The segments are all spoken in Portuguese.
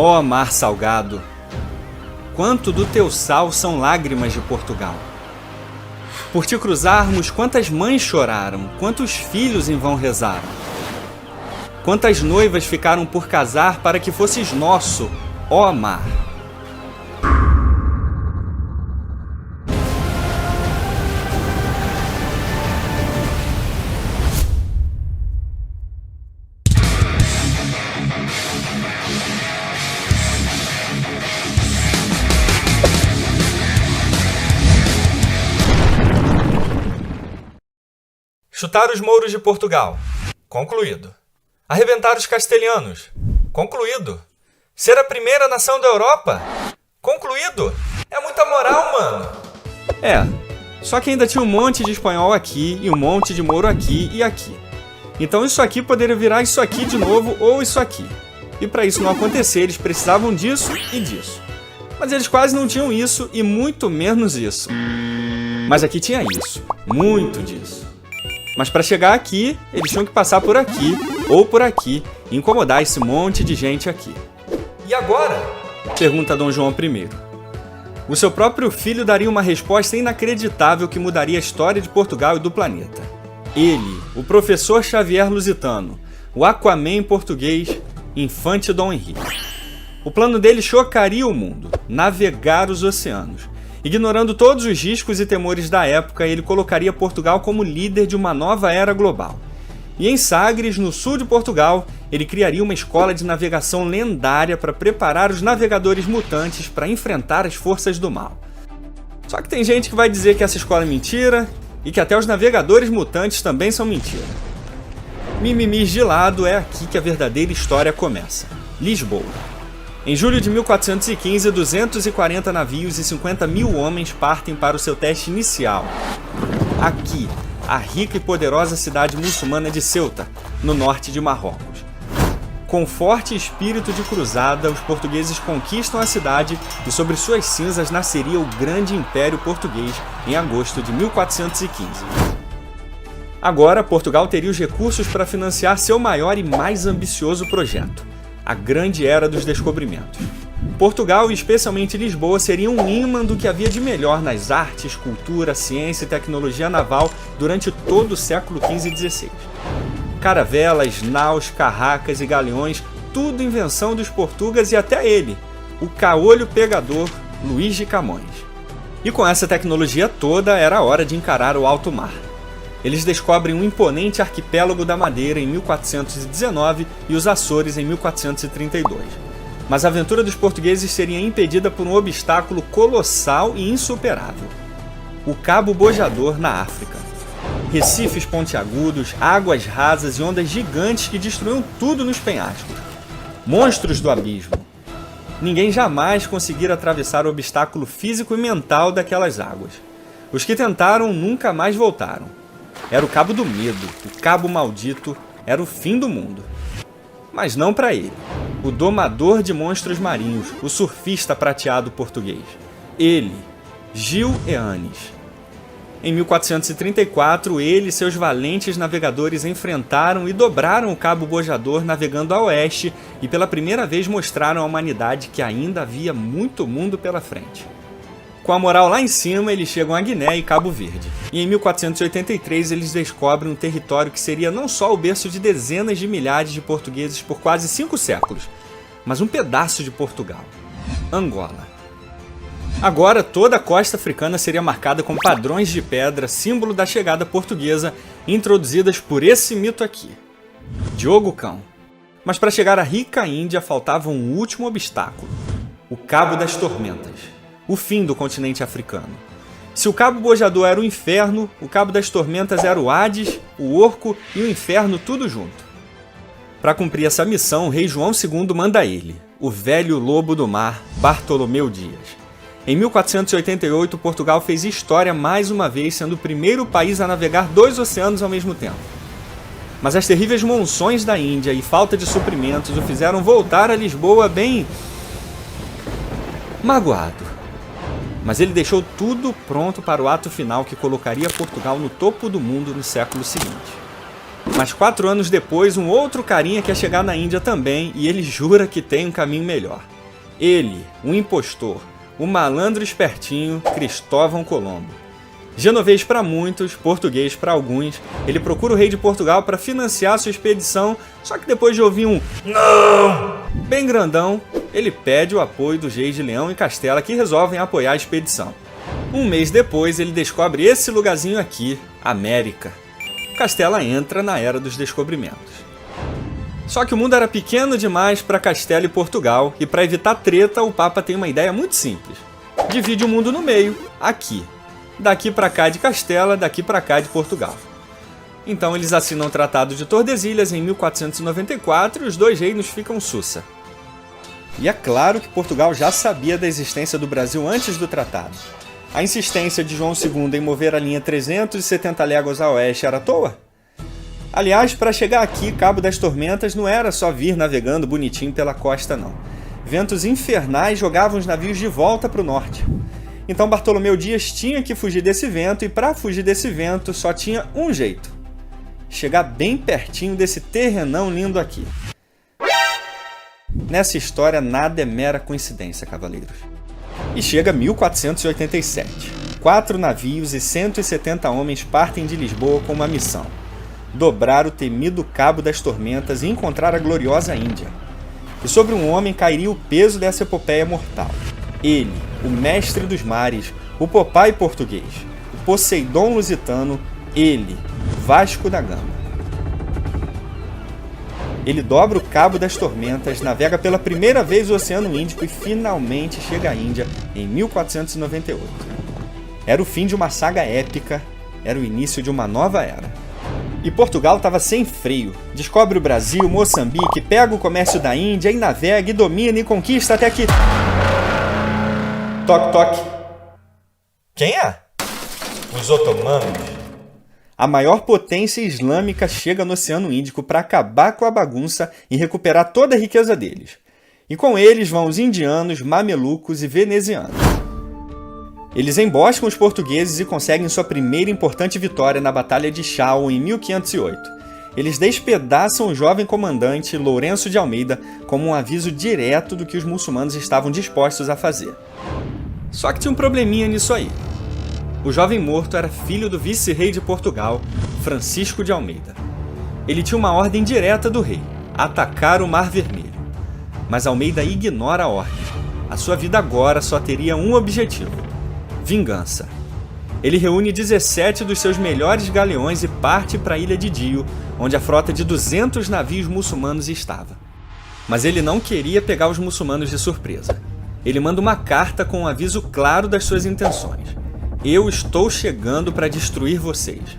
Ó mar salgado, quanto do teu sal são lágrimas de Portugal. Por te cruzarmos, quantas mães choraram, quantos filhos em vão rezaram. Quantas noivas ficaram por casar para que fosses nosso, ó mar. Chutar os mouros de Portugal. Concluído. Arrebentar os castelhanos. Concluído. Ser a primeira nação da Europa. Concluído. É muita moral, mano. Só que ainda tinha um monte de espanhol aqui e um monte de mouro aqui e aqui. Então isso aqui poderia virar isso aqui de novo ou isso aqui. E para isso não acontecer, eles precisavam disso e disso. Mas eles quase não tinham isso e muito menos isso. Mas aqui tinha isso. Muito disso. Mas para chegar aqui, eles tinham que passar por aqui ou por aqui e incomodar esse monte de gente aqui. E agora? Pergunta Dom João I. O seu próprio filho daria uma resposta inacreditável que mudaria a história de Portugal e do planeta. Ele, o professor Xavier Lusitano, o Aquaman português, Infante Dom Henrique. O plano dele chocaria o mundo, navegar os oceanos. Ignorando todos os riscos e temores da época, ele colocaria Portugal como líder de uma nova era global. E em Sagres, no sul de Portugal, ele criaria uma escola de navegação lendária para preparar os navegadores mutantes para enfrentar as forças do mal. Só que tem gente que vai dizer que essa escola é mentira e que até os navegadores mutantes também são mentira. Mimimis de lado, é aqui que a verdadeira história começa. Lisboa. Em julho de 1415, 240 navios e 50 mil homens partem para o seu teste inicial. Aqui, a rica e poderosa cidade muçulmana de Ceuta, no norte de Marrocos. Com forte espírito de cruzada, os portugueses conquistam a cidade e sobre suas cinzas nasceria o grande Império Português em agosto de 1415. Agora, Portugal teria os recursos para financiar seu maior e mais ambicioso projeto. A grande era dos descobrimentos. Portugal, e especialmente Lisboa, seria um imã do que havia de melhor nas artes, cultura, ciência e tecnologia naval durante todo o século XV e XVI. Caravelas, naus, carracas e galeões, tudo invenção dos portugueses e até ele, o caolho pegador Luís de Camões. E com essa tecnologia toda, era hora de encarar o alto mar. Eles descobrem um imponente arquipélago da Madeira em 1419 e os Açores em 1432. Mas a aventura dos portugueses seria impedida por um obstáculo colossal e insuperável: o Cabo Bojador na África. Recifes pontiagudos, águas rasas e ondas gigantes que destruíam tudo nos penhascos. Monstros do abismo. Ninguém jamais conseguira atravessar o obstáculo físico e mental daquelas águas. Os que tentaram nunca mais voltaram. Era o Cabo do Medo, o Cabo Maldito, era o fim do mundo. Mas não para ele, o domador de monstros marinhos, o surfista prateado português. Ele, Gil Eanes. Em 1434, ele e seus valentes navegadores enfrentaram e dobraram o Cabo Bojador navegando a oeste e pela primeira vez mostraram à humanidade que ainda havia muito mundo pela frente. Com a moral lá em cima, eles chegam a Guiné e Cabo Verde. E em 1483 eles descobrem um território que seria não só o berço de dezenas de milhares de portugueses por quase 5 séculos, mas um pedaço de Portugal: Angola. Agora toda a costa africana seria marcada com padrões de pedra, símbolo da chegada portuguesa, introduzidas por esse mito aqui, Diogo Cão. Mas para chegar à rica Índia faltava um último obstáculo: o Cabo das Tormentas. O fim do continente africano. Se o Cabo Bojador era o inferno, o Cabo das Tormentas era o Hades, o Orco e o inferno tudo junto. Para cumprir essa missão, o rei João II manda ele, o velho lobo do mar, Bartolomeu Dias. Em 1488, Portugal fez história mais uma vez, sendo o primeiro país a navegar 2 oceanos ao mesmo tempo. Mas as terríveis monções da Índia e falta de suprimentos o fizeram voltar a Lisboa bem magoado. Mas ele deixou tudo pronto para o ato final que colocaria Portugal no topo do mundo no século seguinte. Mas 4 anos depois, um outro carinha quer chegar na Índia também e ele jura que tem um caminho melhor. Ele, o impostor, o malandro espertinho Cristóvão Colombo. Genovês para muitos, português para alguns, ele procura o rei de Portugal para financiar sua expedição, só que depois de ouvir um "não" bem grandão, ele pede o apoio dos reis de Leão e Castela que resolvem apoiar a expedição. Um mês depois, ele descobre esse lugarzinho aqui, América. Castela entra na Era dos Descobrimentos. Só que o mundo era pequeno demais para Castela e Portugal, e para evitar treta, o Papa tem uma ideia muito simples. Divide o mundo no meio, aqui. Daqui para cá de Castela, daqui para cá de Portugal. Então eles assinam o Tratado de Tordesilhas em 1494 e os dois reinos ficam sussa. E é claro que Portugal já sabia da existência do Brasil antes do tratado. A insistência de João II em mover a linha 370 léguas a oeste era à toa? Aliás, para chegar aqui, Cabo das Tormentas não era só vir navegando bonitinho pela costa, não. Ventos infernais jogavam os navios de volta para o norte. Então Bartolomeu Dias tinha que fugir desse vento, e para fugir desse vento só tinha um jeito: chegar bem pertinho desse terrenão lindo aqui. Nessa história nada é mera coincidência, cavaleiros. E chega 1487. 4 navios e 170 homens partem de Lisboa com uma missão: dobrar o temido Cabo das Tormentas e encontrar a gloriosa Índia. E sobre um homem cairia o peso dessa epopeia mortal. Ele, o mestre dos mares, o Popeye português, o Poseidon lusitano, ele, Vasco da Gama. Ele dobra o Cabo das Tormentas, navega pela primeira vez o Oceano Índico e finalmente chega à Índia em 1498. Era o fim de uma saga épica, era o início de uma nova era. E Portugal estava sem freio. Descobre o Brasil, Moçambique, pega o comércio da Índia e navega e domina e conquista até que... Toque, toque. Quem é? Os otomanos. A maior potência islâmica chega no Oceano Índico para acabar com a bagunça e recuperar toda a riqueza deles. E com eles vão os indianos, mamelucos e venezianos. Eles emboscam os portugueses e conseguem sua primeira importante vitória na Batalha de Chao em 1508. Eles despedaçam o jovem comandante Lourenço de Almeida como um aviso direto do que os muçulmanos estavam dispostos a fazer. Só que tinha um probleminha nisso aí. O jovem morto era filho do vice-rei de Portugal, Francisco de Almeida. Ele tinha uma ordem direta do rei: atacar o Mar Vermelho. Mas Almeida ignora a ordem. A sua vida agora só teria um objetivo: vingança. Ele reúne 17 dos seus melhores galeões e parte para a ilha de Dio, onde a frota de 200 navios muçulmanos estava. Mas ele não queria pegar os muçulmanos de surpresa. Ele manda uma carta com um aviso claro das suas intenções: eu estou chegando para destruir vocês.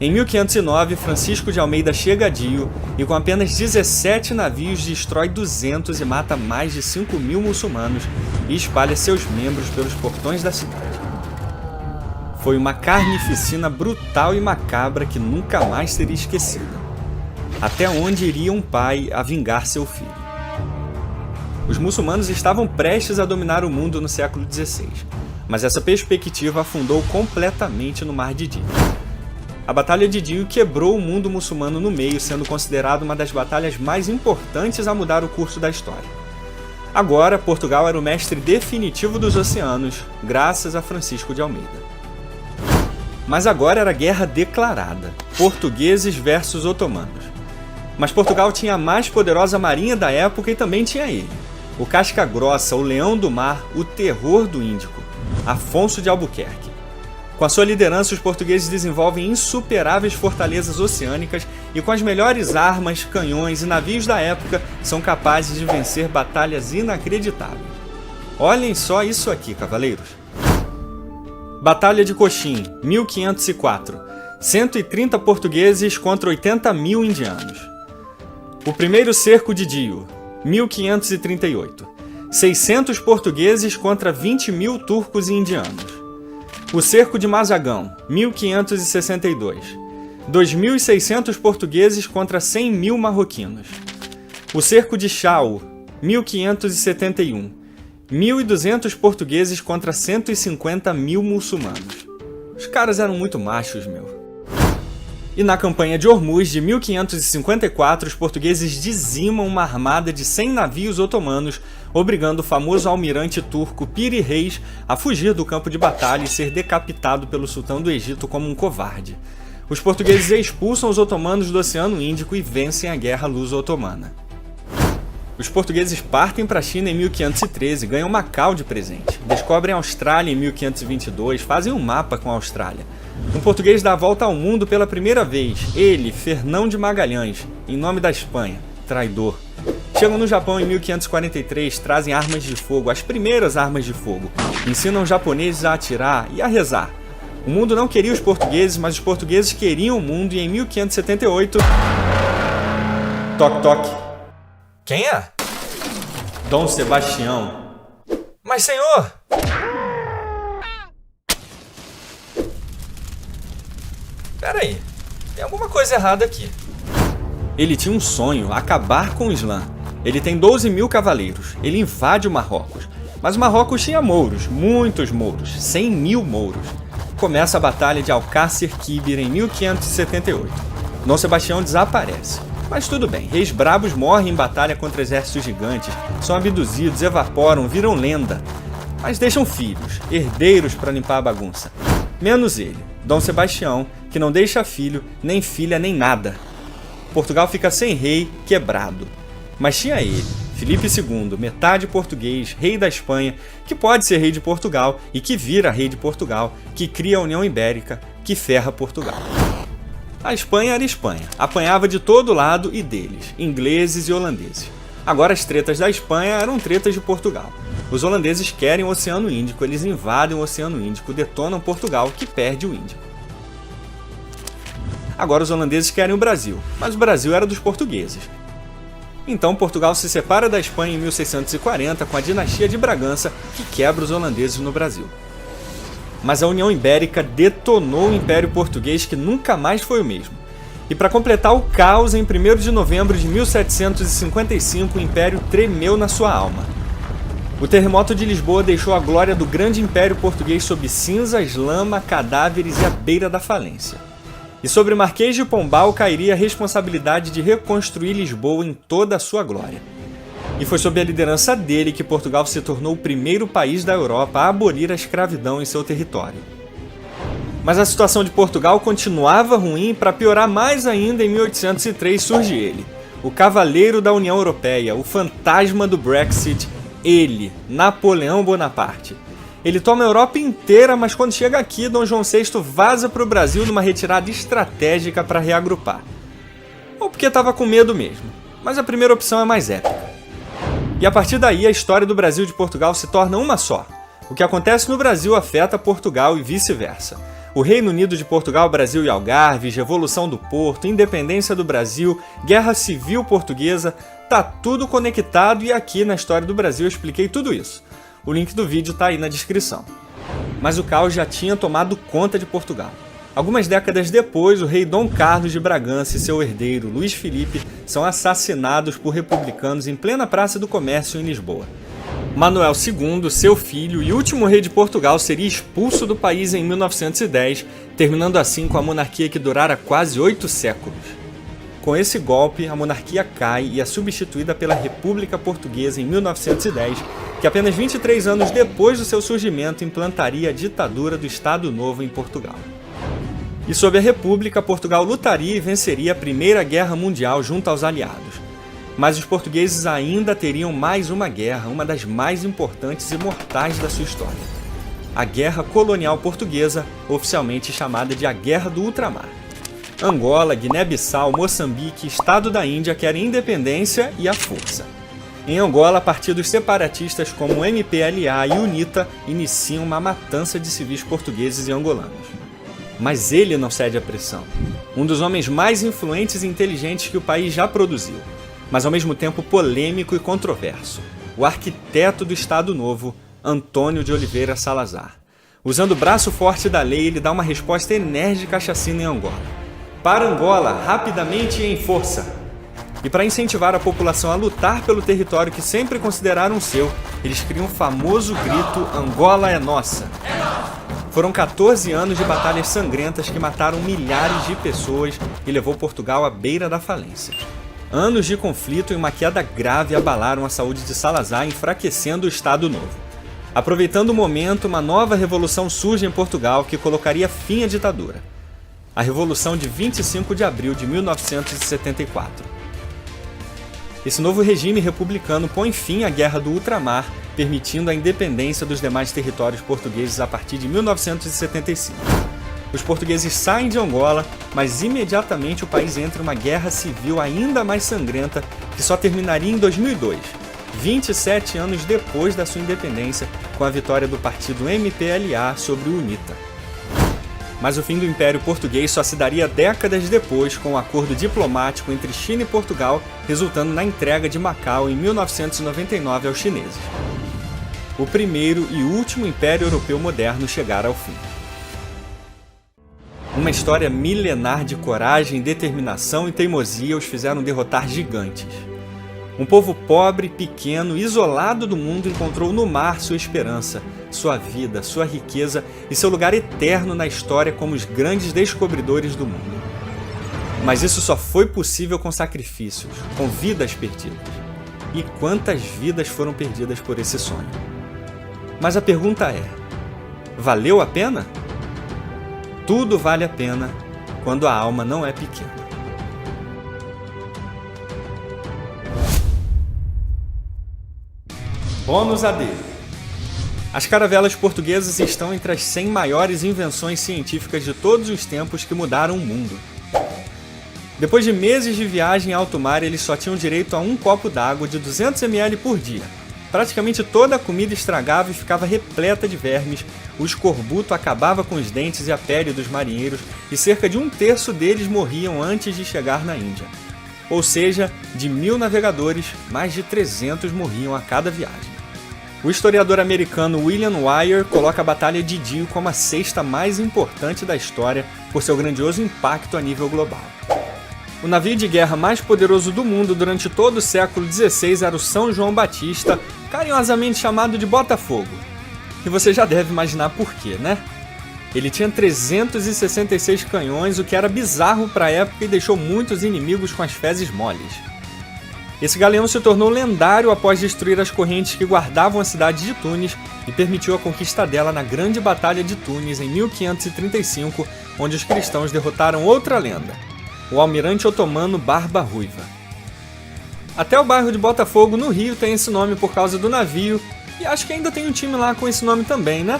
Em 1509, Francisco de Almeida chega a Dio e com apenas 17 navios destrói 200 e mata mais de 5.000 muçulmanos e espalha seus membros pelos portões da cidade. Foi uma carnificina brutal e macabra que nunca mais seria esquecida. Até onde iria um pai a vingar seu filho? Os muçulmanos estavam prestes a dominar o mundo no século XVI, mas essa perspectiva afundou completamente no Mar de Dio. A Batalha de Dio quebrou o mundo muçulmano no meio, sendo considerada uma das batalhas mais importantes a mudar o curso da história. Agora, Portugal era o mestre definitivo dos oceanos, graças a Francisco de Almeida. Mas agora era guerra declarada: portugueses versus otomanos. Mas Portugal tinha a mais poderosa marinha da época e também tinha ele, o casca-grossa, o leão do mar, o terror do Índico, Afonso de Albuquerque. Com a sua liderança, os portugueses desenvolvem insuperáveis fortalezas oceânicas e com as melhores armas, canhões e navios da época são capazes de vencer batalhas inacreditáveis. Olhem só isso aqui, cavaleiros. Batalha de Coxim, 1504. 130 portugueses contra 80.000 indianos. O primeiro cerco de Dio, 1538. 600 portugueses contra 20.000 turcos e indianos. O cerco de Mazagão, 1562. 2.600 portugueses contra 100.000 marroquinos. O cerco de Chao, 1571. 1.200 portugueses contra 150.000 muçulmanos. Os caras eram muito machos, meu. E na campanha de Hormuz de 1554, os portugueses dizimam uma armada de 100 navios otomanos, obrigando o famoso almirante turco Piri Reis a fugir do campo de batalha e ser decapitado pelo sultão do Egito como um covarde. Os portugueses expulsam os otomanos do Oceano Índico e vencem a Guerra Luso-Otomana. Os portugueses partem para a China em 1513, ganham Macau de presente, descobrem a Austrália em 1522, fazem um mapa com a Austrália. Um português dá a volta ao mundo pela primeira vez, ele, Fernão de Magalhães, em nome da Espanha, traidor. Chegam no Japão em 1543, trazem armas de fogo, as primeiras armas de fogo, ensinam os japoneses a atirar e a rezar. O mundo não queria os portugueses, mas os portugueses queriam o mundo e em 1578... Toque, toque. Quem é? Dom Sebastião. Mas, senhor! Peraí, tem alguma coisa errada aqui. Ele tinha um sonho, acabar com o Islã. Ele tem 12 mil cavaleiros, ele invade o Marrocos. Mas o Marrocos tinha mouros, muitos mouros, 100 mil mouros. Começa a Batalha de Alcácer Quibir em 1578. Dom Sebastião desaparece. Mas tudo bem, reis brabos morrem em batalha contra exércitos gigantes, são abduzidos, evaporam, viram lenda. Mas deixam filhos, herdeiros para limpar a bagunça. Menos ele, Dom Sebastião, que não deixa filho, nem filha, nem nada. Portugal fica sem rei, quebrado. Mas tinha ele, Filipe II, metade português, rei da Espanha, que pode ser rei de Portugal e que vira rei de Portugal, que cria a União Ibérica, que ferra Portugal. A Espanha era Espanha, apanhava de todo lado e deles, ingleses e holandeses. Agora as tretas da Espanha eram tretas de Portugal. Os holandeses querem o Oceano Índico, eles invadem o Oceano Índico, detonam Portugal, que perde o Índico. Agora os holandeses querem o Brasil, mas o Brasil era dos portugueses. Então Portugal se separa da Espanha em 1640 com a dinastia de Bragança, que quebra os holandeses no Brasil. Mas a União Ibérica detonou o Império Português, que nunca mais foi o mesmo. E para completar o caos, em 1º de novembro de 1755, o Império tremeu na sua alma. O terremoto de Lisboa deixou a glória do grande Império Português sob cinzas, lama, cadáveres e à beira da falência. E sobre Marquês de Pombal cairia a responsabilidade de reconstruir Lisboa em toda a sua glória. E foi sob a liderança dele que Portugal se tornou o primeiro país da Europa a abolir a escravidão em seu território. Mas a situação de Portugal continuava ruim e para piorar mais ainda, em 1803 surge ele, o cavaleiro da União Europeia, o fantasma do Brexit, ele, Napoleão Bonaparte. Ele toma a Europa inteira, mas quando chega aqui, Dom João VI vaza para o Brasil numa retirada estratégica para reagrupar. Ou porque estava com medo mesmo, mas a primeira opção é mais épica. E a partir daí, a história do Brasil e de Portugal se torna uma só. O que acontece no Brasil afeta Portugal e vice-versa. O Reino Unido de Portugal, Brasil e Algarves, Revolução do Porto, Independência do Brasil, Guerra Civil Portuguesa, tá tudo conectado e aqui na História do Brasil eu expliquei tudo isso. O link do vídeo tá aí na descrição. Mas o caos já tinha tomado conta de Portugal. Algumas décadas depois, o rei Dom Carlos de Bragança e seu herdeiro, Luís Filipe, são assassinados por republicanos em plena Praça do Comércio em Lisboa. Manuel II, seu filho e último rei de Portugal, seria expulso do país em 1910, terminando assim com a monarquia que durara quase 8 séculos. Com esse golpe, a monarquia cai e é substituída pela República Portuguesa em 1910, que apenas 23 anos depois do seu surgimento implantaria a ditadura do Estado Novo em Portugal. E sob a República, Portugal lutaria e venceria a Primeira Guerra Mundial junto aos aliados. Mas os portugueses ainda teriam mais uma guerra, uma das mais importantes e mortais da sua história. A Guerra Colonial Portuguesa, oficialmente chamada de a Guerra do Ultramar. Angola, Guiné-Bissau, Moçambique, Estado da Índia querem independência e a força. Em Angola, partidos separatistas como o MPLA e UNITA iniciam uma matança de civis portugueses e angolanos. Mas ele não cede à pressão. Um dos homens mais influentes e inteligentes que o país já produziu, mas ao mesmo tempo polêmico e controverso. O arquiteto do Estado Novo, Antônio de Oliveira Salazar. Usando o braço forte da lei, ele dá uma resposta enérgica à chacina em Angola. Para Angola, rapidamente e em força. E para incentivar a população a lutar pelo território que sempre consideraram seu, eles criam o famoso grito Angola é nossa. Foram 14 anos de batalhas sangrentas que mataram milhares de pessoas e levou Portugal à beira da falência. Anos de conflito e uma queda grave abalaram a saúde de Salazar, enfraquecendo o Estado Novo. Aproveitando o momento, uma nova revolução surge em Portugal que colocaria fim à ditadura. A Revolução de 25 de abril de 1974. Esse novo regime republicano põe fim à Guerra do Ultramar, permitindo a independência dos demais territórios portugueses a partir de 1975. Os portugueses saem de Angola, mas imediatamente o país entra em uma guerra civil ainda mais sangrenta, que só terminaria em 2002, 27 anos depois da sua independência, com a vitória do partido MPLA sobre o UNITA. Mas o fim do Império Português só se daria décadas depois, com um acordo diplomático entre China e Portugal, resultando na entrega de Macau em 1999 aos chineses. O primeiro e último Império Europeu moderno chegara ao fim. Uma história milenar de coragem, determinação e teimosia os fizeram derrotar gigantes. Um povo pobre, pequeno, isolado do mundo encontrou no mar sua esperança, sua vida, sua riqueza e seu lugar eterno na história como os grandes descobridores do mundo. Mas isso só foi possível com sacrifícios, com vidas perdidas. E quantas vidas foram perdidas por esse sonho? Mas a pergunta é: valeu a pena? Tudo vale a pena quando a alma não é pequena. Bônus AD. As caravelas portuguesas estão entre as 100 maiores invenções científicas de todos os tempos que mudaram o mundo. Depois de meses de viagem em alto mar, eles só tinham direito a um copo d'água de 200 ml por dia. Praticamente toda a comida estragava e ficava repleta de vermes, o escorbuto acabava com os dentes e a pele dos marinheiros e cerca de 1/3 deles morriam antes de chegar na Índia. Ou seja, de 1.000 navegadores, mais de 300 morriam a cada viagem. O historiador americano William Wyer coloca a Batalha de Dio como a 6ª mais importante da história por seu grandioso impacto a nível global. O navio de guerra mais poderoso do mundo durante todo o século XVI era o São João Batista, carinhosamente chamado de Botafogo. E você já deve imaginar por quê, né? Ele tinha 366 canhões, o que era bizarro para a época e deixou muitos inimigos com as fezes moles. Esse galeão se tornou lendário após destruir as correntes que guardavam a cidade de Tunis e permitiu a conquista dela na Grande Batalha de Tunis em 1535, onde os cristãos derrotaram outra lenda, o almirante otomano Barba Ruiva. Até o bairro de Botafogo, no Rio, tem esse nome por causa do navio, e acho que ainda tem um time lá com esse nome também, né?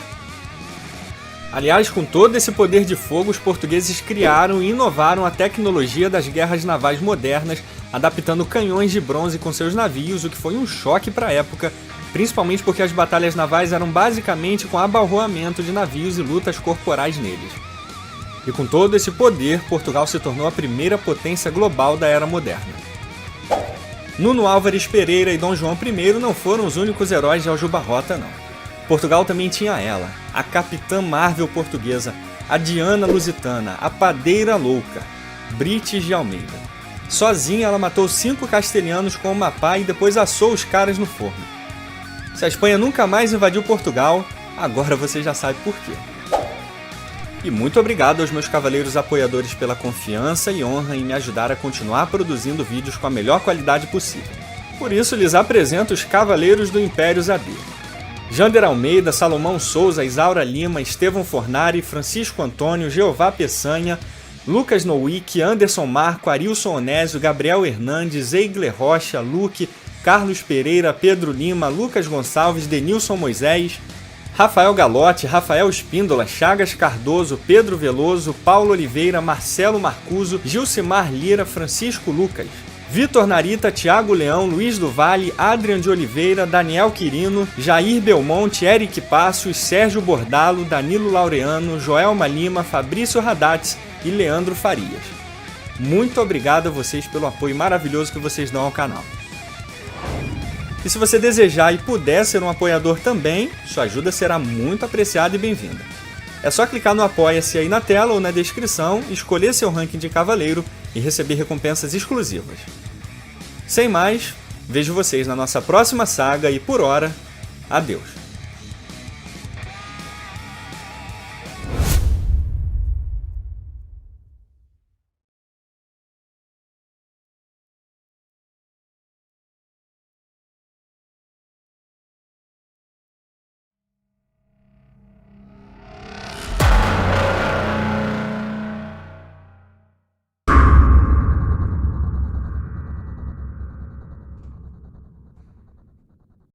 Aliás, com todo esse poder de fogo, os portugueses criaram e inovaram a tecnologia das guerras navais modernas, adaptando canhões de bronze com seus navios, o que foi um choque para a época, principalmente porque as batalhas navais eram basicamente com abalroamento de navios e lutas corporais neles. E com todo esse poder, Portugal se tornou a primeira potência global da era moderna. Nuno Álvares Pereira e Dom João I não foram os únicos heróis de Aljubarrota, não. Portugal também tinha ela, a Capitã Marvel portuguesa, a Diana Lusitana, a Padeira Louca, Brites de Almeida. Sozinha ela matou 5 castelhanos com uma pá e depois assou os caras no forno. Se a Espanha nunca mais invadiu Portugal, agora você já sabe por quê. E muito obrigado aos meus cavaleiros apoiadores pela confiança e honra em me ajudar a continuar produzindo vídeos com a melhor qualidade possível. Por isso lhes apresento os Cavaleiros do Império AD. Jander Almeida, Salomão Souza, Isaura Lima, Estevão Fornari, Francisco Antônio, Jeová Peçanha, Lucas Nowick, Anderson Marco, Arilson Onésio, Gabriel Hernandes, Eigler Rocha, Luque, Carlos Pereira, Pedro Lima, Lucas Gonçalves, Denilson Moisés, Rafael Galotti, Rafael Espíndola, Chagas Cardoso, Pedro Veloso, Paulo Oliveira, Marcelo Marcuso, Gilcimar Lira, Francisco Lucas, Vitor Narita, Thiago Leão, Luiz do Vale, Adrian de Oliveira, Daniel Quirino, Jair Belmonte, Eric Passos, Sérgio Bordalo, Danilo Laureano, Joelma Lima, Fabrício Radatz e Leandro Farias. Muito obrigado a vocês pelo apoio maravilhoso que vocês dão ao canal. E se você desejar e puder ser um apoiador também, sua ajuda será muito apreciada e bem-vinda. É só clicar no Apoia-se aí na tela ou na descrição, escolher seu ranking de cavaleiro e receber recompensas exclusivas. Sem mais, vejo vocês na nossa próxima saga e, por hora, adeus!